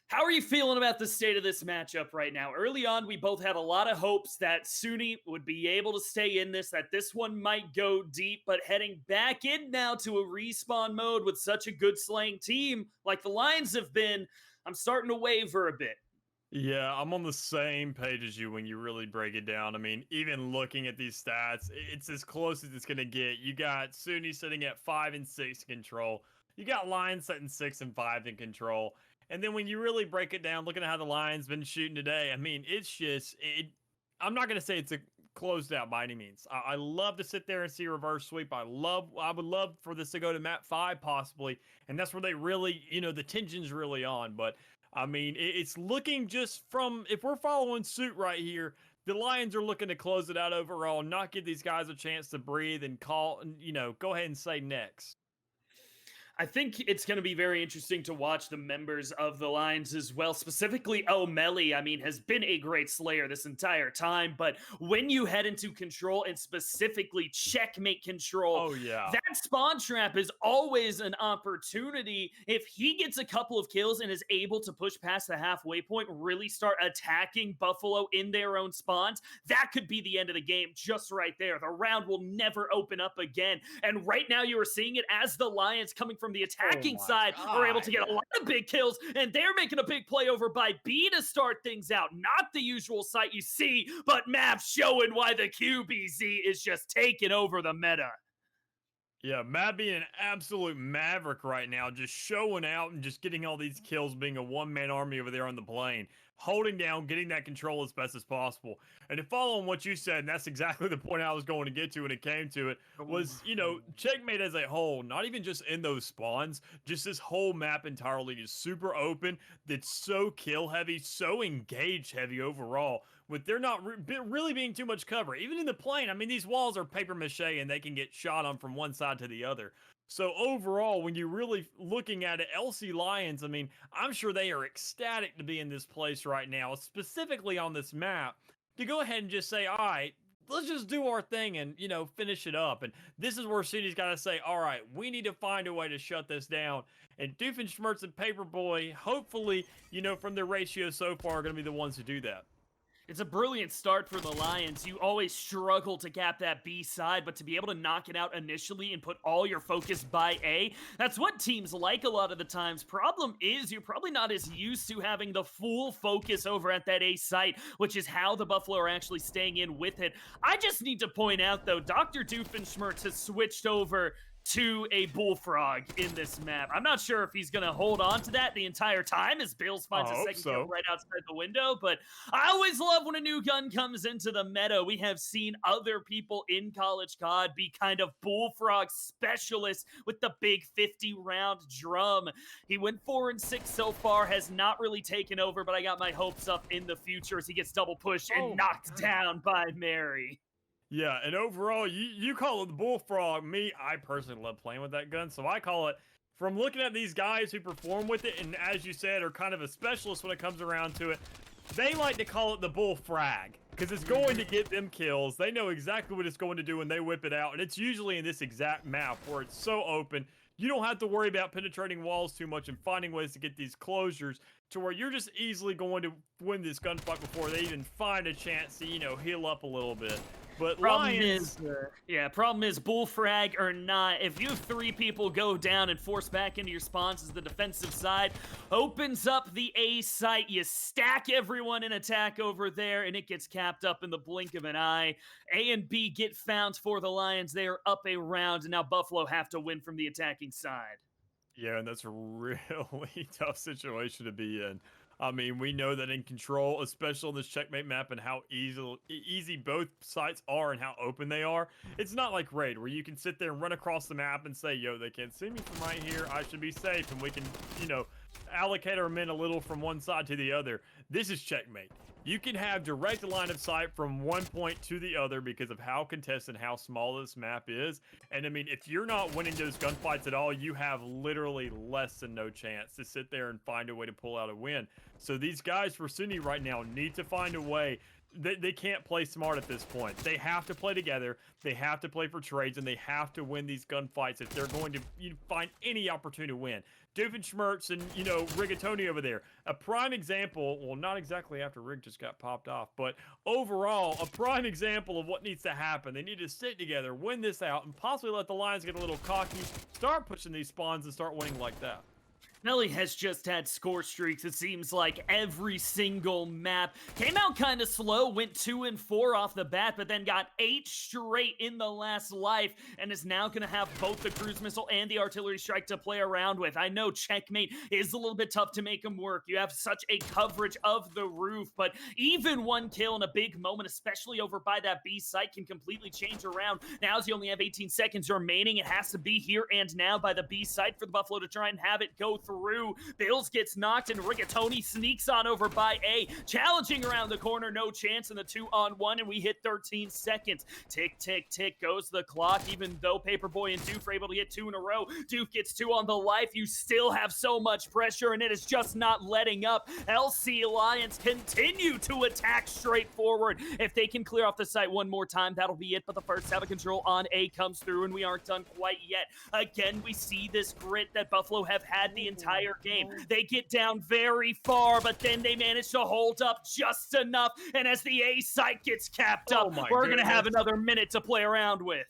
How are you feeling about the state of this matchup right now? Early on, we both had a lot of hopes that SUNY would be able to stay in this, that this one might go deep, but heading back in now to a respawn mode with such a good slaying team like the Lions have been, I'm starting to waver a bit. Yeah, I'm on the same page as you when you really break it down. I mean, even looking at these stats, it's as close as it's going to get. You got SUNY sitting at 5-6 control. You got Lions sitting 6-5 in control. And then when you really break it down, looking at how the Lions been shooting today, I mean, it's just I'm not going to say it's a closed out by any means. I love to sit there and see a reverse sweep. I would love for this to go to map 5 possibly, and that's where they really, the tension's really on. But I mean, it's looking, just from, if we're following suit right here, the Lions are looking to close it out overall, not give these guys a chance to breathe and go ahead and say next. I think it's going to be very interesting to watch the members of the Lions as well. Specifically, O'Malley, I mean, has been a great slayer this entire time. But when you head into control, and specifically checkmate control, oh yeah, that spawn trap is always an opportunity. If he gets a couple of kills and is able to push past the halfway point, really start attacking Buffalo in their own spawns, that could be the end of the game just right there. The round will never open up again. And right now you are seeing it as the Lions, coming from the attacking side, are able to get a lot of big kills, and they're making a big play over by B to start things out. Not the usual sight you see, but Mav showing why the QBZ is just taking over the meta. Yeah, Mav being an absolute maverick right now, just showing out and just getting all these kills, being a one-man army over there on the plane. holding down, getting that control as best as possible. And to follow on what you said, and that's exactly the point I was going to get to when it came to it, was, checkmate as a whole, not even just in those spawns, just this whole map entirely is super open, that's so kill heavy, so engage heavy overall, with there not really being too much cover. Even in the plane, I mean, these walls are paper mache and they can get shot on from one side to the other. So overall, when you're really looking at it, LC Lions, I mean, I'm sure they are ecstatic to be in this place right now, specifically on this map, to go ahead and just say, all right, let's just do our thing and, finish it up. And this is where SUNY's got to say, all right, we need to find a way to shut this down. And Doofenshmirtz and Paperboy, hopefully, from their ratio so far, are going to be the ones to do that. It's a brilliant start for the Lions. You always struggle to cap that B side, but to be able to knock it out initially and put all your focus by A, that's what teams like a lot of the times. Problem is, you're probably not as used to having the full focus over at that A site, which is how the Buffalo are actually staying in with it. I just need to point out, though, Dr. Doofenshmirtz has switched over to a bullfrog in this map. I'm not sure if he's going to hold on to that the entire time as Bills finds a second kill right outside the window, but I always love when a new gun comes into the meta. We have seen other people in College COD be kind of bullfrog specialists with the big 50-round drum. He went 4-6 so far, has not really taken over, but I got my hopes up in the future as he gets double pushed and knocked down by Mary. Yeah, and overall, you call it the bullfrog. Me, I personally love playing with that gun, so I call it, from looking at these guys who perform with it, and as you said, are kind of a specialist when it comes around to it, they like to call it the bullfrag, because it's going to get them kills. They know exactly what it's going to do when they whip it out, and it's usually in this exact map where it's so open, you don't have to worry about penetrating walls too much and finding ways to get these closures to where you're just easily going to win this gunfight before they even find a chance to, heal up a little bit. But problem is bullfrag or not, if you have 3 people go down and force back into your spawns as the defensive side opens up the A site, you stack everyone in attack over there and it gets capped up in the blink of an eye. A and B get found for the Lions. They are up a round and now Buffalo have to win from the attacking side. Yeah, and that's a really tough situation to be in. I mean, we know that in Control, especially on this checkmate map and how easy both sites are and how open they are, it's not like Raid, where you can sit there and run across the map and say, yo, they can't see me from right here, I should be safe, and we can, allocate our men a little from one side to the other. This is checkmate. You can have direct line of sight from one point to the other because of how contested, how small this map is. And I mean, if you're not winning those gunfights at all, you have literally less than no chance to sit there and find a way to pull out a win. So these guys for SUNY right now need to find a way. They can't play smart at this point. They have to play together. They have to play for trades, and they have to win these gunfights if they're going to find any opportunity to win. Doofenshmirtz and, Rigatoni over there. A prime example, well, not exactly after Rig just got popped off, but overall, a prime example of what needs to happen. They need to sit together, win this out, and possibly let the Lions get a little cocky, start pushing these spawns, and start winning like that. Nelly has just had score streaks, it seems like, every single map. Came out kind of slow, went 2-4 off the bat, but then got 8 straight in the last life, and is now going to have both the cruise missile and the artillery strike to play around with. I know checkmate is a little bit tough to make them work. You have such a coverage of the roof, but even one kill in a big moment, especially over by that B site, can completely change around. Now, as you only have 18 seconds remaining, it has to be here and now by the B site for the Buffalo to try and have it go through. Bills gets knocked and Rigatoni sneaks on over by A, challenging around the corner, no chance in the 2-on-1, and we hit 13 seconds. Tick, tick, tick goes the clock, even though Paperboy and Doof are able to get 2 in a row. Doof gets 2 on the life. You still have so much pressure, and it is just not letting up. LC Lions continue to attack straight forward. If they can clear off the site one more time, that'll be it, but the first have a control on A comes through, and we aren't done quite yet. Again, we see this grit that Buffalo have had the entire game. They get down very far, but then they manage to hold up just enough, and as the A site gets capped up, we're going to have another minute to play around with.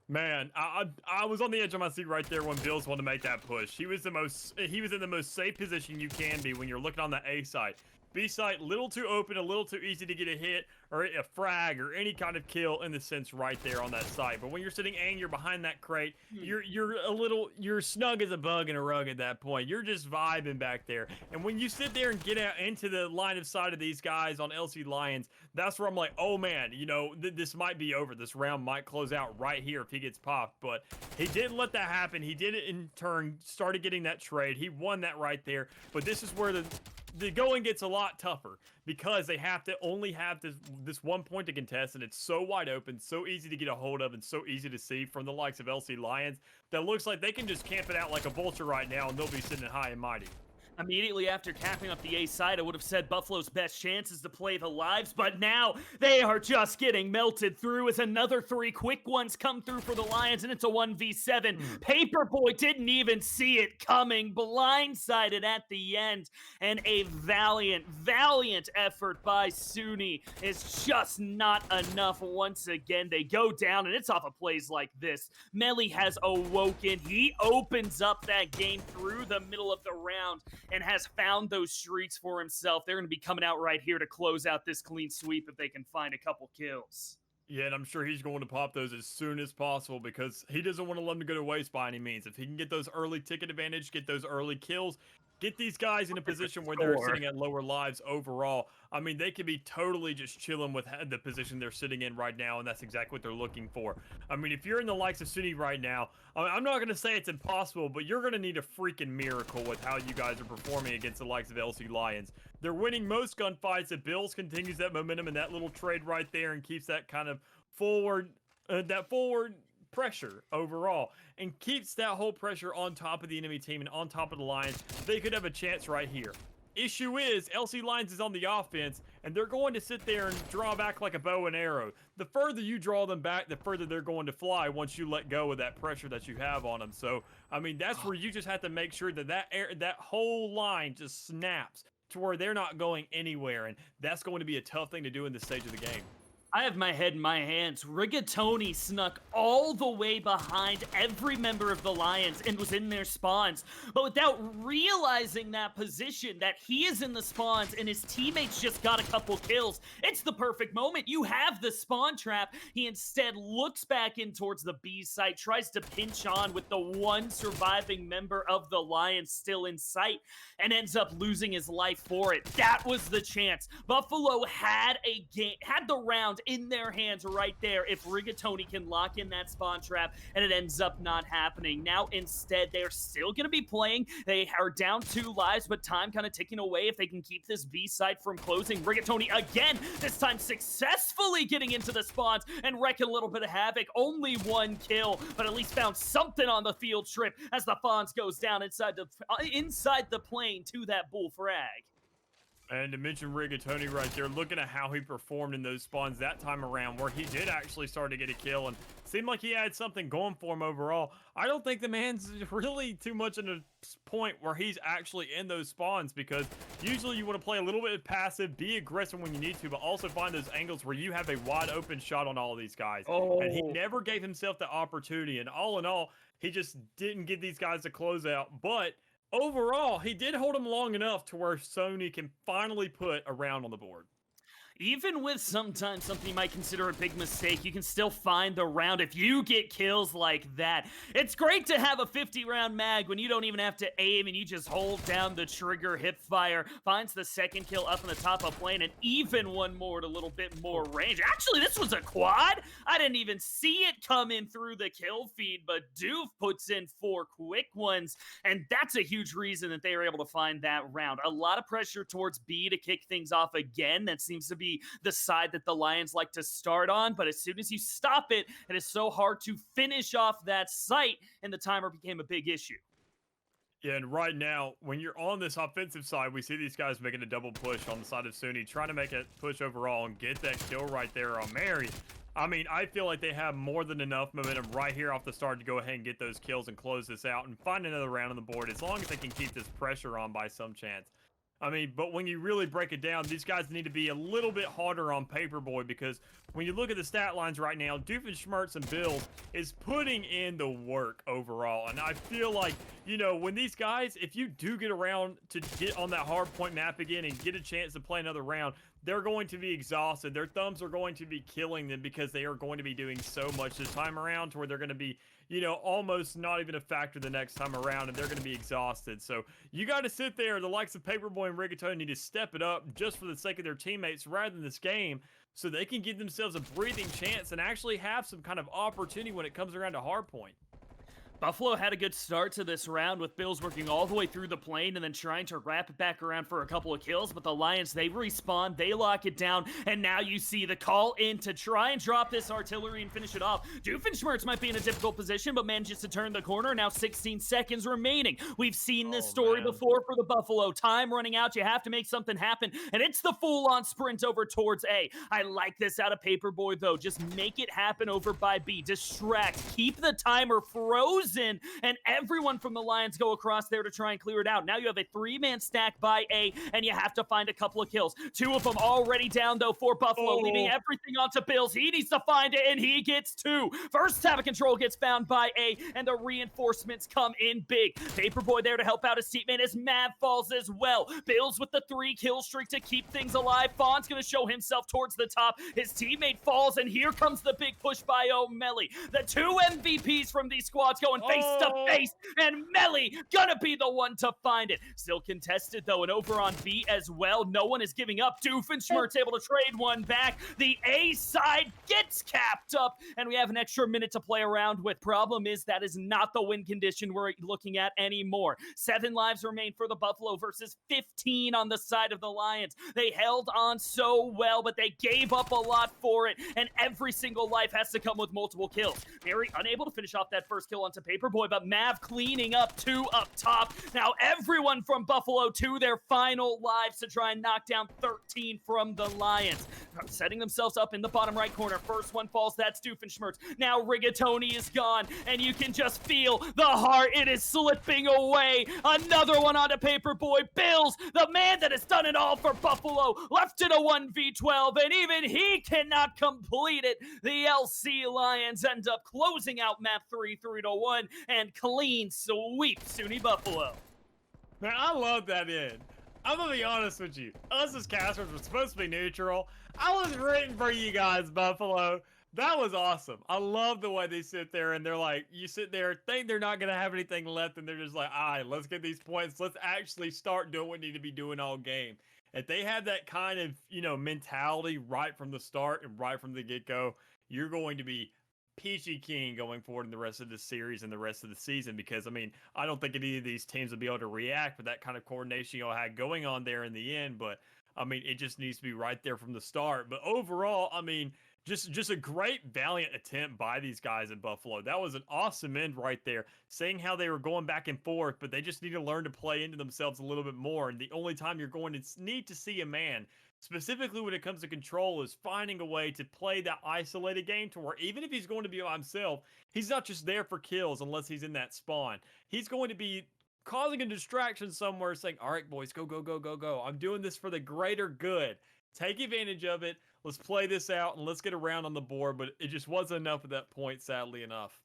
Man, I was on the edge of my seat right there when Bills wanted to make that push. He was in the most safe position you can be when you're looking on the A side. B site, little too open, a little too easy to get a hit or a frag or any kind of kill in the sense right there on that site. But when you're sitting and you're behind that crate, you're snug as a bug in a rug at that point. You're just vibing back there. And when you sit there and get out into the line of sight of these guys on LC Lions, that's where I'm like, oh man, you know, this might be over. This round might close out right here if he gets popped. But he didn't let that happen. He did it in turn, started getting that trade. He won that right there. But this is where the going gets a lot tougher because they have to only have this 1 point to contest, and it's so wide open, so easy to get a hold of, and so easy to see from the likes of LC Lions that looks like they can just camp it out like a vulture right now, and they'll be sitting high and mighty. Immediately after capping up the A side, I would have said Buffalo's best chance is to play the lives, but now they are just getting melted through as another 3 quick ones come through for the Lions, and it's a 1v7. Paperboy didn't even see it coming, blindsided at the end, and a valiant effort by SUNY is just not enough once again. They go down, and it's off of plays like this. Melly has awoken. He opens up that game through the middle of the round and has found those streaks for himself. They're going to be coming out right here to close out this clean sweep if they can find a couple kills. Yeah, and I'm sure he's going to pop those as soon as possible because he doesn't want to let them go to waste by any means. If he can get those early ticket advantage, get those early kills, get these guys in a position where they're sitting at lower lives overall. I mean, they could be totally just chilling with the position they're sitting in right now, and that's exactly what they're looking for. I mean, if you're in the likes of SUNY right now, I'm not going to say it's impossible, but you're going to need a freaking miracle with how you guys are performing against the likes of LC Lions. They're winning most gunfights. The Bills continues that momentum and that little trade right there and keeps that kind of forward pressure overall and keeps that whole pressure on top of the enemy team and on top of the Lions. They could have a chance right here. Issue is LC Lions is on the offense and they're going to sit there and draw back like a bow and arrow. The further you draw them back, the further they're going to fly once you let go of that pressure that you have on them. So, I mean, that's where you just have to make sure that that whole line just snaps to where they're not going anywhere. And that's going to be a tough thing to do in this stage of the game. I have my head in my hands. Rigatoni snuck all the way behind every member of the Lions and was in their spawns. But without realizing that position, that he is in the spawns and his teammates just got a couple kills, it's the perfect moment. You have the spawn trap. He instead looks back in towards the B site, tries to pinch on with the one surviving member of the Lions still in sight, and ends up losing his life for it. That was the chance. Buffalo had the round in their hands right there if Rigatoni can lock in that spawn trap, and it ends up not happening. Now instead they're still going to be playing. They are down 2 lives, but time kind of ticking away if they can keep this B site from closing. Rigatoni again, this time successfully getting into the spawns and wrecking a little bit of havoc. Only 1 kill, but at least found something on the field trip as the Fonz goes down inside the plane to that bull frag. And to mention Rigatoni right there, looking at how he performed in those spawns that time around, where he did actually start to get a kill and seemed like he had something going for him overall. I don't think the man's really too much in a point where he's actually in those spawns, because usually you want to play a little bit passive, be aggressive when you need to, but also find those angles where you have a wide open shot on all of these guys. And he never gave himself the opportunity. And all in all, he just didn't give these guys a closeout. But overall, he did hold him long enough to where Sony can finally put a round on the board. Even with sometimes something you might consider a big mistake, you can still find the round if you get kills like that. It's great to have a 50-round mag when you don't even have to aim and you just hold down the trigger, hip fire, finds the second kill up in the top of plane, and even one more at a little bit more range. Actually, this was a quad. I didn't even see it come in through the kill feed, but Doof puts in 4 quick ones, and that's a huge reason that they were able to find that round. A lot of pressure towards B to kick things off again. That seems to be the side that the Lions like to start on, but as soon as you stop it, it is so hard to finish off that site, and the timer became a big issue. Yeah, and right now, when you're on this offensive side, we see these guys making a double push on the side of SUNY, trying to make a push overall and get that kill right there on Mary. I mean, I feel like they have more than enough momentum right here off the start to go ahead and get those kills and close this out and find another round on the board, as long as they can keep this pressure on by some chance. I mean, but when you really break it down, these guys need to be a little bit harder on Paperboy because when you look at the stat lines right now, Doofenshmirtz and Bills is putting in the work overall. And I feel like, you know, when these guys, if you do get around to get on that hard point map again and get a chance to play another round, they're going to be exhausted. Their thumbs are going to be killing them because they are going to be doing so much this time around to where they're going to be, you know, almost not even a factor the next time around, and they're going to be exhausted. So you got to sit there. The likes of Paperboy and Rigatoni need to step it up just for the sake of their teammates rather than this game so they can give themselves a breathing chance and actually have some kind of opportunity when it comes around to hardpoint. Buffalo had a good start to this round with Bills working all the way through the plane and then trying to wrap it back around for a couple of kills, but the Lions, they respawn, they lock it down, and now you see the call in to try and drop this artillery and finish it off. Doofenshmirtz might be in a difficult position, but manages to turn the corner. Now 16 seconds remaining. We've seen this story before for the Buffalo. Time running out, you have to make something happen, and it's the full-on sprint over towards A. I like this out of Paperboy, though. Just make it happen over by B. Distract. Keep the timer frozen. And everyone from the Lions go across there to try and clear it out. Now you have a 3-man stack by A, and you have to find a couple of kills. 2 of them already down, though, for Buffalo, leaving everything onto Bills. He needs to find it, and he gets 2. First Tab of Control gets found by A, and the reinforcements come in big. Paperboy there to help out his teammate as Mav falls as well. Bills with the 3-kill streak to keep things alive. Fawn's going to show himself towards the top. His teammate falls, and here comes the big push by O'Malley. The 2 MVPs from these squads going face to face, and Melly gonna be the one to find it. Still contested though, and over on B as well. No one is giving up. Doofenshmirtz able to trade one back. The A side gets capped up, and we have an extra minute to play around with. Problem is that is not the win condition we're looking at anymore. 7 lives remain for the Buffalo versus 15 on the side of the Lions. They held on so well, but they gave up a lot for it, and every single life has to come with multiple kills. Mary unable to finish off that first kill onto Paperboy, but Mav cleaning up 2 up top. Now everyone from Buffalo to their final lives to try and knock down 13 from the Lions. Setting themselves up in the bottom right corner. First one falls, that's Doofenshmirtz. Now Rigatoni is gone, and you can just feel the heart. It is slipping away. Another one onto Paperboy. Bills, the man that has done it all for Buffalo, left in a 1v12, and even he cannot complete it. The LC Lions end up closing out map 3-1 and clean sweep SUNY Buffalo. Man, I love that end. I'm gonna be honest with you. Us as casters were supposed to be neutral. I was rooting for you guys, Buffalo. That was awesome. I love the way they sit there and they're like, you sit there, think they're not gonna have anything left, and they're just like, all right, let's get these points. Let's actually start doing what we need to be doing all game. If they have that kind of, you know, mentality right from the start and right from the get-go, you're going to be peachy keen going forward in the rest of the series and the rest of the season, because I mean, I don't think any of these teams will be able to react with that kind of coordination y'all had going on there in the end, but I mean, it just needs to be right there from the start. But overall, I mean, just a great valiant attempt by these guys in Buffalo. That was an awesome end right there, saying how they were going back and forth, but they just need to learn to play into themselves a little bit more. And the only time you're going to need to see a man, specifically when it comes to control, is finding a way to play that isolated game to where even if he's going to be by himself, he's not just there for kills unless he's in that spawn. He's going to be causing a distraction somewhere, saying, all right, boys, go, go, go, go, go. I'm doing this for the greater good. Take advantage of it. Let's play this out and let's get around on the board. But it just wasn't enough at that point, sadly enough.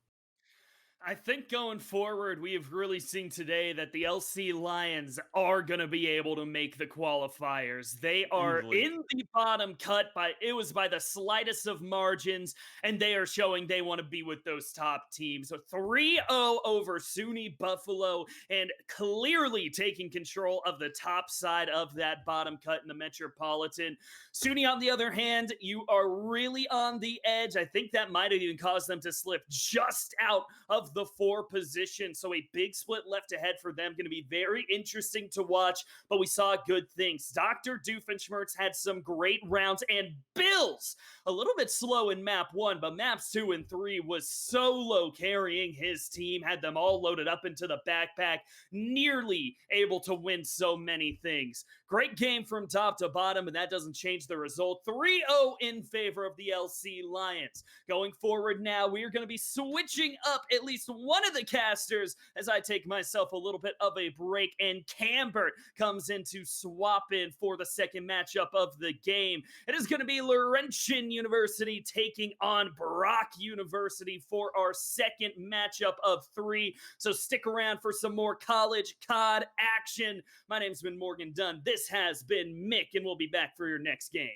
I think going forward, we have really seen today that the LC Lions are going to be able to make the qualifiers. They are in the bottom cut it was by the slightest of margins, and they are showing they want to be with those top teams. So 3-0 over SUNY Buffalo, and clearly taking control of the top side of that bottom cut in the Metropolitan. SUNY, on the other hand, you are really on the edge. I think that might have even caused them to slip just out of the 4 position. So a big split left ahead for them. Going to be very interesting to watch, but we saw good things. Dr. Doofenshmirtz had some great rounds, and Bills a little bit slow in map 1, but maps 2 and 3 was solo carrying his team, had them all loaded up into the backpack, nearly able to win so many things. Great game from top to bottom, and that doesn't change the result. 3-0 in favor of the LC Lions. Going forward now, we are going to be switching up, at least least one of the casters as I take myself a little bit of a break. And Cambert comes in to swap in for the second matchup of the game. It is going to be Laurentian University taking on Brock University for our second matchup of 3. So stick around for some more college COD action. My name's been Morgan Dunn. This has been Mick, and we'll be back for your next game.